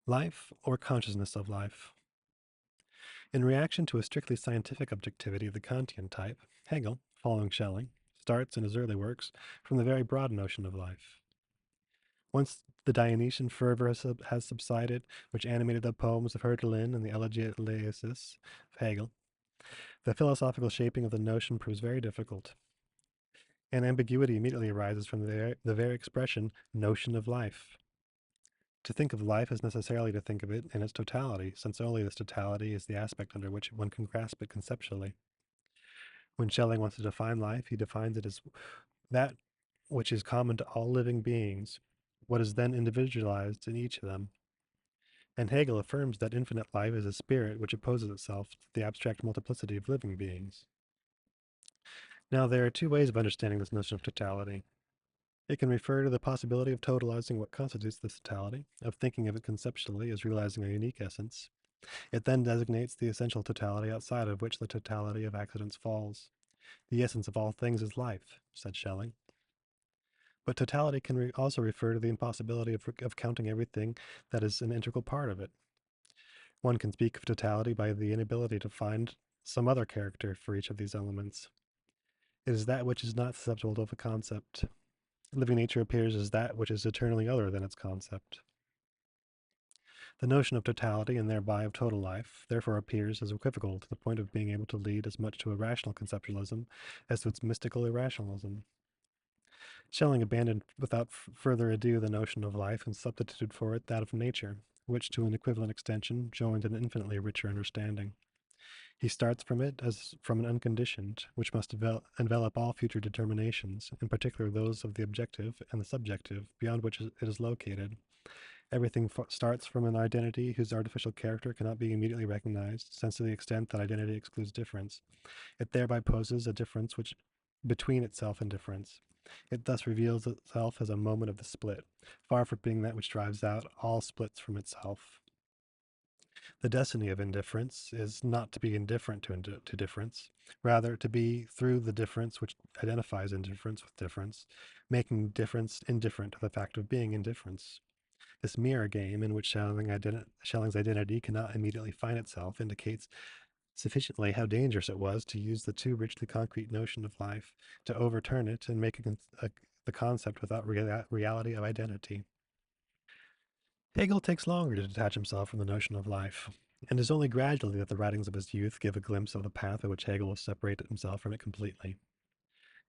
Life or consciousness of life. In reaction to a strictly scientific objectivity of the Kantian type, Hegel, following Schelling, starts in his early works from the very broad notion of life. Once the Dionysian fervor has subsided, which animated the poems of Herdelin and the Elegy Laesis of Hegel, the philosophical shaping of the notion proves very difficult. An ambiguity immediately arises from the very expression notion of life. To think of life is necessarily to think of it in its totality, since only this totality is the aspect under which one can grasp it conceptually. When Schelling wants to define life, he defines it as that which is common to all living beings, what is then individualized in each of them. And Hegel affirms that infinite life is a spirit which opposes itself to the abstract multiplicity of living beings. Now, there are two ways of understanding this notion of totality. It can refer to the possibility of totalizing what constitutes this totality, of thinking of it conceptually as realizing a unique essence. It then designates the essential totality outside of which the totality of accidents falls. The essence of all things is life, said Schelling. But totality can also refer to the impossibility of counting everything that is an integral part of it. One can speak of totality by the inability to find some other character for each of these elements. It is that which is not susceptible of a concept. Living nature appears as that which is eternally other than its concept. The notion of totality, and thereby of total life, therefore appears as equivocal to the point of being able to lead as much to a rational conceptualism as to its mystical irrationalism. Schelling abandoned without further ado the notion of life and substituted for it that of nature, which to an equivalent extension joined an infinitely richer understanding. He starts from it as from an unconditioned, which must envelop all future determinations, in particular those of the objective and the subjective, beyond which it is located. Everything starts from an identity whose artificial character cannot be immediately recognized, since to the extent that identity excludes difference, it thereby poses a difference which between itself and difference. It thus reveals itself as a moment of the split, far from being that which drives out all splits from itself. The destiny of indifference is not to be indifferent to difference, rather to be through the difference which identifies indifference with difference, making difference indifferent to the fact of being indifference. This mirror game, in which Schelling's identity cannot immediately find itself, indicates sufficiently how dangerous it was to use the too richly concrete notion of life, to overturn it and make the concept without reality of identity. Hegel takes longer to detach himself from the notion of life, and it is only gradually that the writings of his youth give a glimpse of the path by which Hegel will separate himself from it completely.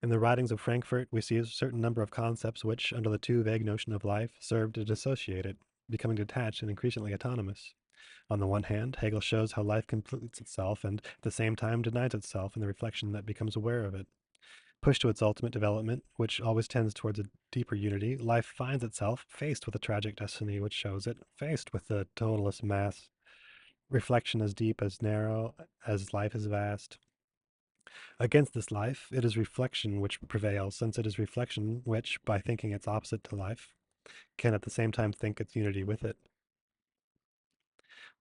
In the writings of Frankfurt, we see a certain number of concepts which, under the too vague notion of life, serve to dissociate it, becoming detached and increasingly autonomous. On the one hand, Hegel shows how life completes itself and, at the same time, denies itself in the reflection that becomes aware of it. Pushed to its ultimate development, which always tends towards a deeper unity, life finds itself faced with a tragic destiny which shows it, faced with the totalist mass, reflection as deep as narrow, as life is vast. Against this life, it is reflection which prevails, since it is reflection which, by thinking its opposite to life, can at the same time think its unity with it.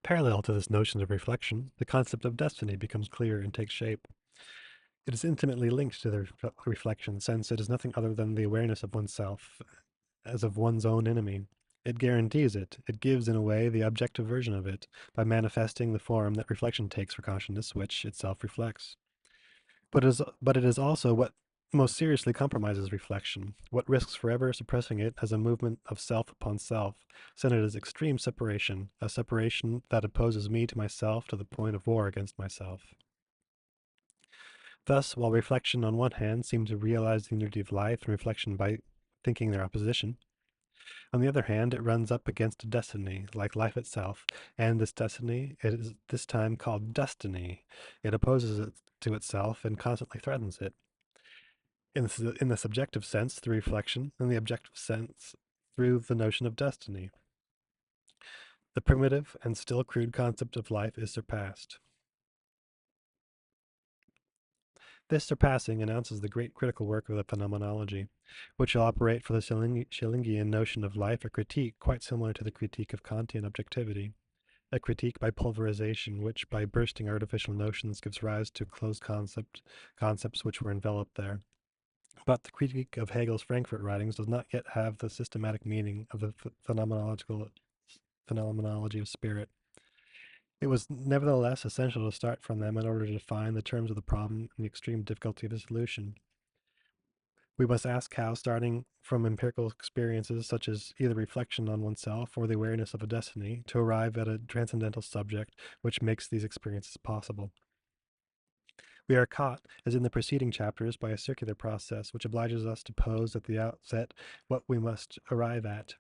Parallel to this notion of reflection, the concept of destiny becomes clear and takes shape. It is intimately linked to the reflection, since it is nothing other than the awareness of oneself as of one's own enemy. It guarantees it. It gives, in a way, the objective version of it, by manifesting the form that reflection takes for consciousness, which itself reflects. But it is also what most seriously compromises reflection, what risks forever suppressing it as a movement of self upon self, since it is extreme separation, a separation that opposes me to myself to the point of war against myself. Thus, while reflection on one hand seems to realize the unity of life and reflection by thinking their opposition, on the other hand, it runs up against a destiny, like life itself, and this destiny, it is this time called destiny. It opposes it to itself and constantly threatens it. In the subjective sense, through reflection, in the objective sense, through the notion of destiny. The primitive and still crude concept of life is surpassed. This surpassing announces the great critical work of the Phenomenology, which will operate for the Schellingian notion of life a critique quite similar to the critique of Kantian objectivity, a critique by pulverization, which by bursting artificial notions gives rise to closed concepts which were enveloped there. But the critique of Hegel's Frankfurt writings does not yet have the systematic meaning of the phenomenological Phenomenology of Spirit. It was nevertheless essential to start from them in order to define the terms of the problem and the extreme difficulty of the solution. We must ask how, starting from empirical experiences such as either reflection on oneself or the awareness of a destiny, to arrive at a transcendental subject which makes these experiences possible. We are caught, as in the preceding chapters, by a circular process which obliges us to pose at the outset what we must arrive at.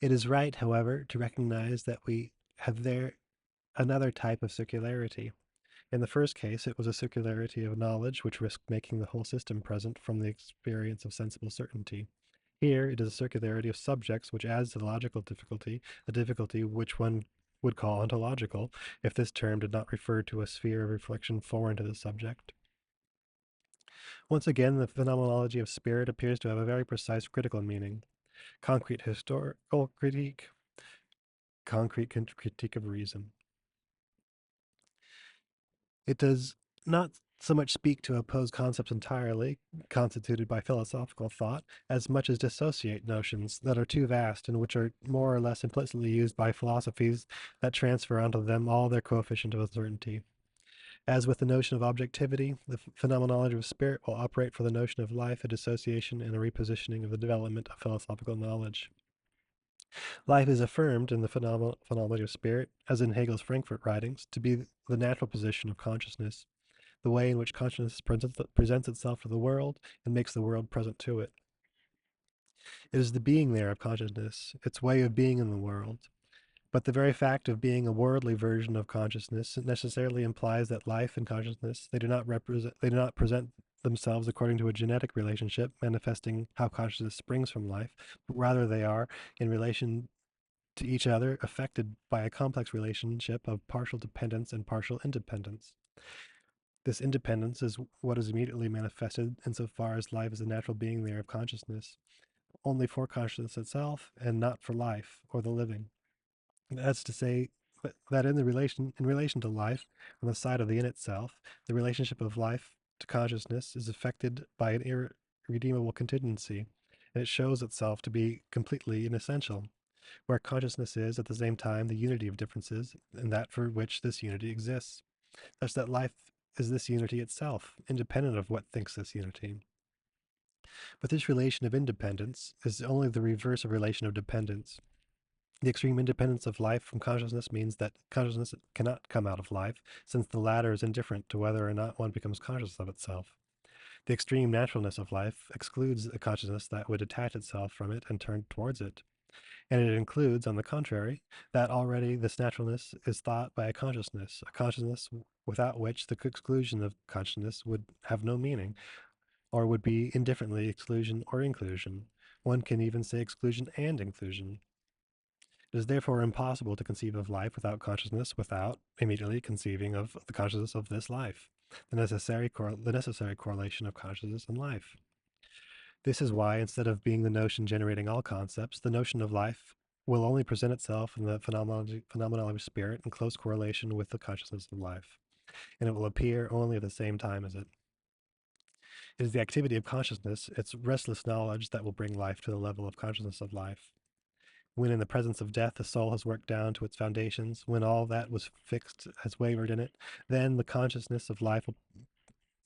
It is right, however, to recognize that we have there another type of circularity. In the first case, it was a circularity of knowledge which risked making the whole system present from the experience of sensible certainty. Here, it is a circularity of subjects which adds to the logical difficulty, a difficulty which one would call ontological, if this term did not refer to a sphere of reflection foreign to the subject. Once again, the phenomenology of spirit appears to have a very precise critical meaning. Concrete historical critique, concrete critique of reason. It does not so much speak to oppose concepts entirely, constituted by philosophical thought, as much as dissociate notions that are too vast and which are more or less implicitly used by philosophies that transfer onto them all their coefficient of uncertainty. As with the notion of objectivity, the phenomenology of spirit will operate for the notion of life, a dissociation and a repositioning of the development of philosophical knowledge. Life is affirmed in the phenomenology of spirit, as in Hegel's Frankfurt writings, to be the natural position of consciousness, the way in which consciousness presents itself to the world and makes the world present to it. It is the being there of consciousness, its way of being in the world. But the very fact of being a worldly version of consciousness necessarily implies that life and consciousness, they do not present themselves according to a genetic relationship manifesting how consciousness springs from life, but rather they are, in relation to each other, affected by a complex relationship of partial dependence and partial independence. This independence is what is immediately manifested insofar as life is a natural being there of consciousness, only for consciousness itself and not for life or the living. That's to say that in relation to life, on the side of the in itself, the relationship of life to consciousness is affected by an irredeemable contingency, and it shows itself to be completely inessential, where consciousness is at the same time the unity of differences and that for which this unity exists, such that life is this unity itself, independent of what thinks this unity. But this relation of independence is only the reverse of relation of dependence. The extreme independence of life from consciousness means that consciousness cannot come out of life, since the latter is indifferent to whether or not one becomes conscious of itself. The extreme naturalness of life excludes a consciousness that would detach itself from it and turn towards it. And it includes, on the contrary, that already this naturalness is thought by a consciousness without which the exclusion of consciousness would have no meaning, or would be indifferently exclusion or inclusion. One can even say exclusion and inclusion. It is therefore impossible to conceive of life without consciousness, without immediately conceiving of the consciousness of this life, the necessary correlation of consciousness and life. This is why, instead of being the notion generating all concepts, the notion of life will only present itself in the phenomenology of spirit in close correlation with the consciousness of life, and it will appear only at the same time as it. It is the activity of consciousness, its restless knowledge, that will bring life to the level of consciousness of life. When in the presence of death the soul has worked down to its foundations, when all that was fixed has wavered in it, then the consciousness of life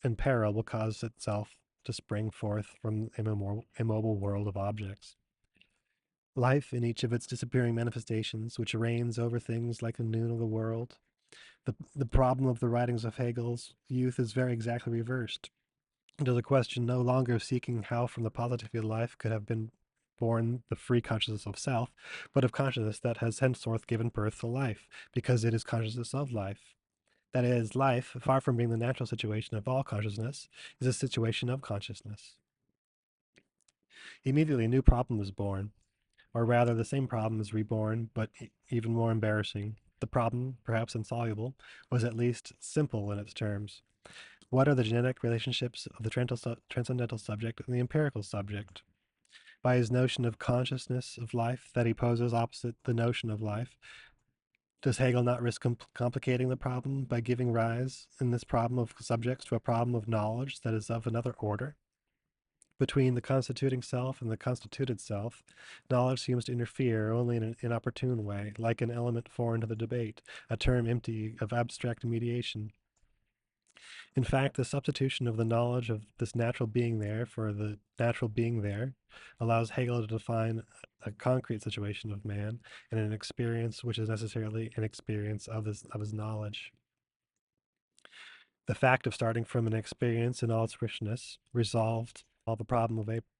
in peril will cause itself to spring forth from the immobile world of objects. Life in each of its disappearing manifestations, which reigns over things like the noon of the world. The problem of the writings of Hegel's youth is very exactly reversed. It is a question no longer of seeking how from the positivity of life could have been born the free consciousness of self, but of consciousness that has henceforth given birth to life, because it is consciousness of life. That is, life, far from being the natural situation of all consciousness, is a situation of consciousness. Immediately, a new problem is born, or rather, the same problem is reborn, but even more embarrassing. The problem, perhaps insoluble, was at least simple in its terms. What are the genetic relationships of the transcendental subject and the empirical subject? By his notion of consciousness of life that he poses opposite the notion of life, does Hegel not risk complicating the problem by giving rise in this problem of subjects to a problem of knowledge that is of another order? Between the constituting self and the constituted self, knowledge seems to interfere only in an inopportune way, like an element foreign to the debate, a term empty of abstract mediation. In fact, the substitution of the knowledge of this natural being there for the natural being there allows Hegel to define a concrete situation of man and an experience which is necessarily an experience of his knowledge. The fact of starting from an experience in all its richness, resolved all the problem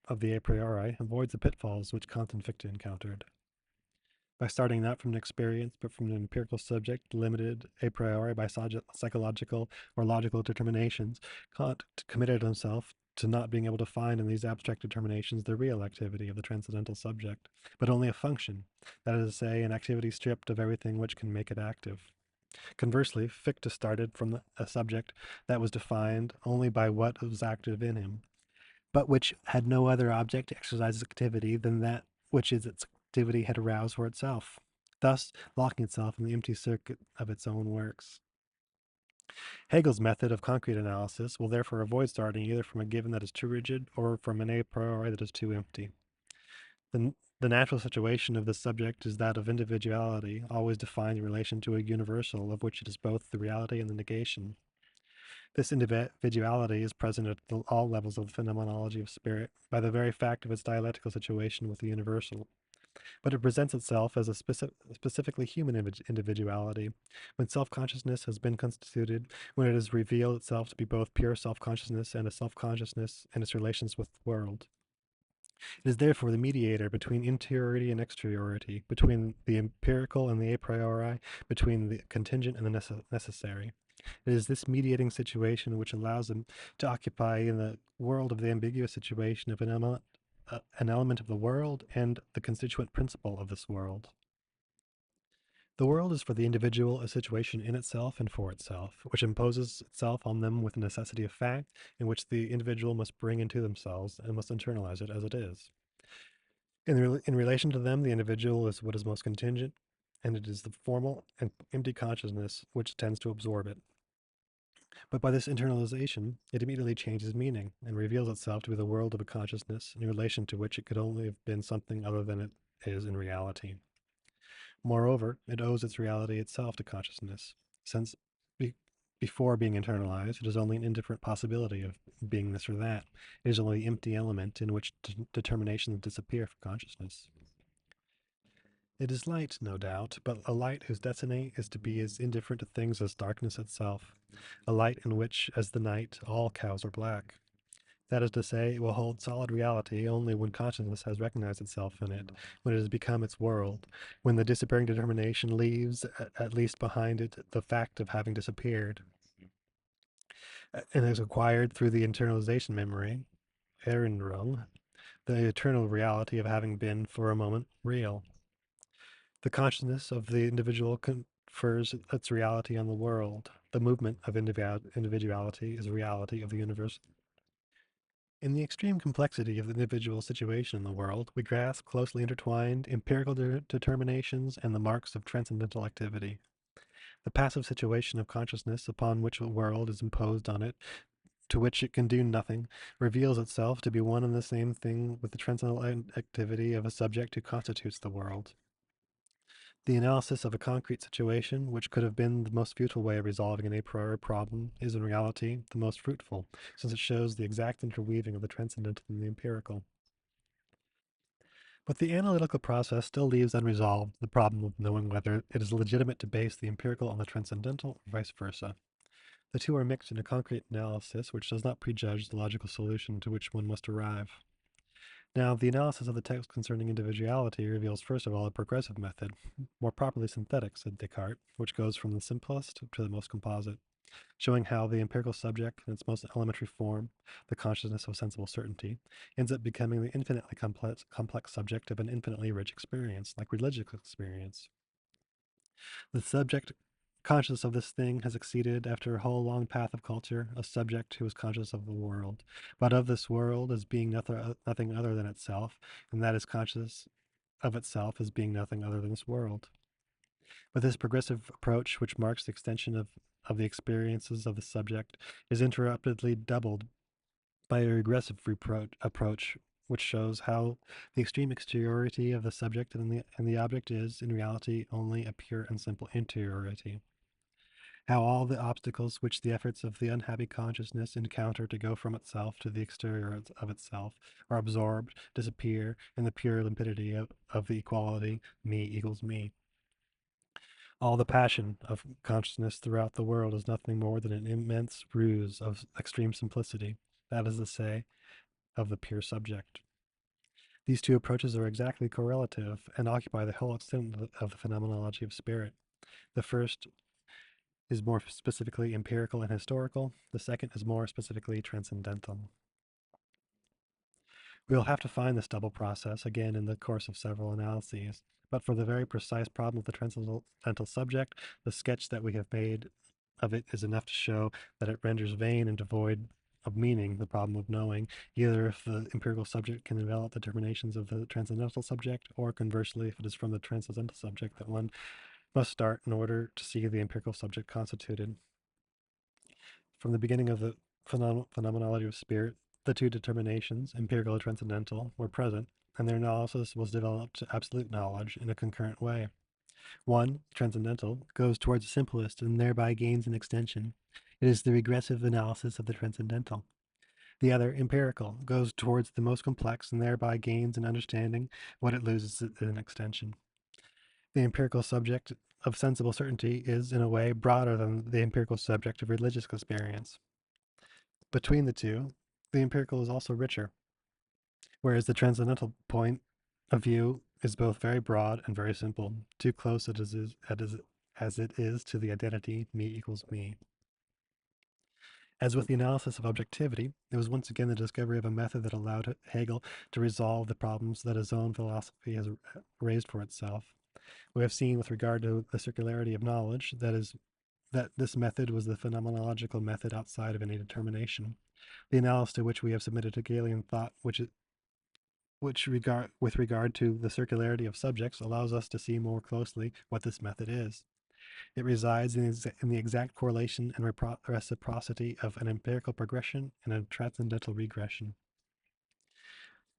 of the a priori, avoids the pitfalls which Kant and Fichte encountered. By starting not from an experience, but from an empirical subject limited a priori by psychological or logical determinations, Kant committed himself to not being able to find in these abstract determinations the real activity of the transcendental subject, but only a function, that is to say, an activity stripped of everything which can make it active. Conversely, Fichte started from a subject that was defined only by what was active in him, but which had no other object to exercise its activity than that which its activity had aroused for itself, thus locking itself in the empty circuit of its own works. Hegel's method of concrete analysis will therefore avoid starting either from a given that is too rigid or from an a priori that is too empty. The natural situation of this subject is that of individuality, always defined in relation to a universal of which it is both the reality and the negation. This individuality is present at all levels of the phenomenology of spirit by the very fact of its dialectical situation with the universal. But it presents itself as a specifically human individuality, when self-consciousness has been constituted, when it has revealed itself to be both pure self-consciousness and a self-consciousness in its relations with the world. It is therefore the mediator between interiority and exteriority, between the empirical and the a priori, between the contingent and the necessary. It is this mediating situation which allows them to occupy in the world of the ambiguous situation of an element of the world and the constituent principle of this world. The world is for the individual a situation in itself and for itself, which imposes itself on them with the necessity of fact, in which the individual must bring into themselves and must internalize it as it is. In relation to them, the individual is what is most contingent, and it is the formal and empty consciousness which tends to absorb it. But by this internalization, it immediately changes meaning and reveals itself to be the world of a consciousness in relation to which it could only have been something other than it is in reality. Moreover, it owes its reality itself to consciousness, since be- before being internalized, it is only an indifferent possibility of being this or that. It is only the empty element in which determinations disappear for consciousness. It is light, no doubt, but a light whose destiny is to be as indifferent to things as darkness itself, a light in which, as the night, all cows are black. That is to say, it will hold solid reality only when consciousness has recognized itself in it, when it has become its world, when the disappearing determination leaves, at least behind it, the fact of having disappeared, and is acquired through the internalization memory, Erinnerung, the eternal reality of having been, for a moment, real. The consciousness of the individual confers its reality on the world. The movement of individuality is a reality of the universe. In the extreme complexity of the individual situation in the world, we grasp closely intertwined empirical determinations and the marks of transcendental activity. The passive situation of consciousness upon which the world is imposed on it, to which it can do nothing, reveals itself to be one and the same thing with the transcendental activity of a subject who constitutes the world. The analysis of a concrete situation, which could have been the most futile way of resolving an a priori problem, is in reality the most fruitful, since it shows the exact interweaving of the transcendental and the empirical. But the analytical process still leaves unresolved the problem of knowing whether it is legitimate to base the empirical on the transcendental or vice versa. The two are mixed in a concrete analysis which does not prejudge the logical solution to which one must arrive. Now, the analysis of the text concerning individuality reveals first of all a progressive method, more properly synthetic, said Descartes, which goes from the simplest to the most composite, showing how the empirical subject in its most elementary form, the consciousness of sensible certainty, ends up becoming the infinitely complex subject of an infinitely rich experience, like religious experience. The subject conscious of this thing has succeeded, after a whole long path of culture, a subject who is conscious of the world, but of this world as being nothing other than itself, and that is conscious of itself as being nothing other than this world. But this progressive approach, which marks the extension of the experiences of the subject, is interruptedly doubled by a regressive approach, which shows how the extreme exteriority of the subject and the object is, in reality, only a pure and simple interiority. How all the obstacles which the efforts of the unhappy consciousness encounter to go from itself to the exterior of itself are absorbed, disappear in the pure limpidity of the equality me equals me. All the passion of consciousness throughout the world is nothing more than an immense ruse of extreme simplicity, that is to say, of the pure subject. These two approaches are exactly correlative and occupy the whole extent of the phenomenology of spirit. The first is more specifically empirical and historical, the second is more specifically transcendental. We will have to find this double process again in the course of several analyses, but for the very precise problem of the transcendental subject, the sketch that we have made of it is enough to show that it renders vain and devoid of meaning the problem of knowing, either if the empirical subject can develop the determinations of the transcendental subject, or conversely, if it is from the transcendental subject that one must start in order to see the empirical subject constituted. From the beginning of the phenomenology of spirit, the two determinations, empirical and transcendental, were present, and their analysis was developed to absolute knowledge in a concurrent way. One, transcendental, goes towards the simplest and thereby gains an extension. It is the regressive analysis of the transcendental. The other, empirical, goes towards the most complex and thereby gains an understanding what it loses in extension. The empirical subject of sensible certainty is, in a way, broader than the empirical subject of religious experience. Between the two, the empirical is also richer, whereas the transcendental point of view is both very broad and very simple, too close as it is to the identity me equals me. As with the analysis of objectivity, it was once again the discovery of a method that allowed Hegel to resolve the problems that his own philosophy has raised for itself. We have seen with regard to the circularity of knowledge that this method was the phenomenological method outside of any determination. The analysis to which we have submitted Hegelian thought, with regard to the circularity of subjects, allows us to see more closely what this method is. It resides in the exact correlation and reciprocity of an empirical progression and a transcendental regression.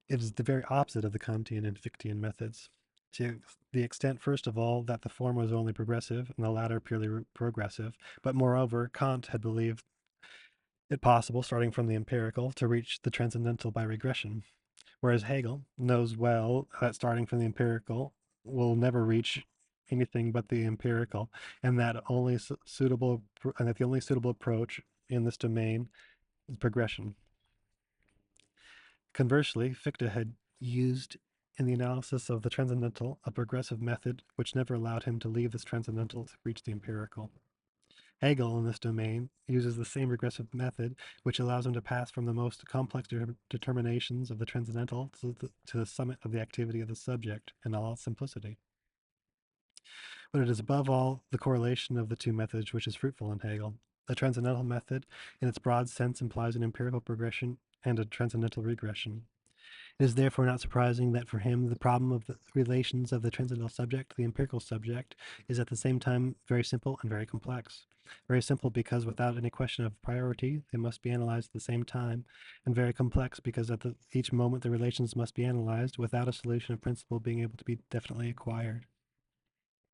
It is the very opposite of the Kantian and Fichtean methods, to the extent, first of all, that the former was only progressive and the latter purely progressive, but moreover, Kant had believed it possible, starting from the empirical, to reach the transcendental by regression, whereas Hegel knows well that starting from the empirical will never reach anything but the empirical, and that the only suitable approach in this domain is progression. Conversely, Fichte had used in the analysis of the transcendental a progressive method which never allowed him to leave this transcendental to reach the empirical. Hegel, in this domain, uses the same regressive method which allows him to pass from the most complex determinations of the transcendental to the summit of the activity of the subject in all its simplicity. But it is above all the correlation of the two methods which is fruitful in Hegel. The transcendental method, in its broad sense, implies an empirical progression and a transcendental regression. It is therefore not surprising that for him the problem of the relations of the transcendental subject to the empirical subject is at the same time very simple and very complex. Very simple because without any question of priority they must be analyzed at the same time, and very complex because at each moment the relations must be analyzed without a solution of principle being able to be definitely acquired.